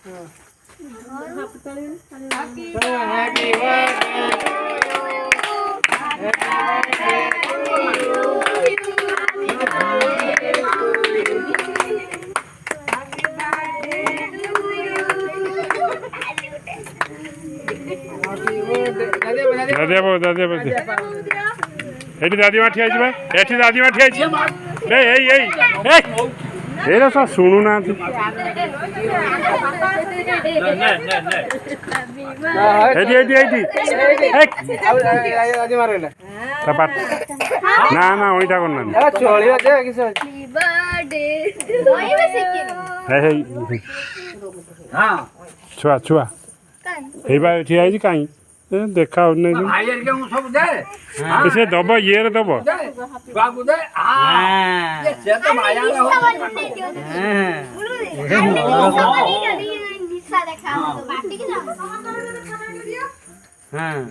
Happy birthday. এটি দাদিমা ঠিক আছে এটি দাদিমা ঠিক আছে এরা সব শুনু না না না ওইটা কর না ছুয়া ছুয়া এইবার ঠিক আছে কাই দেখা সে দব ইয়ে দব হ্যাঁ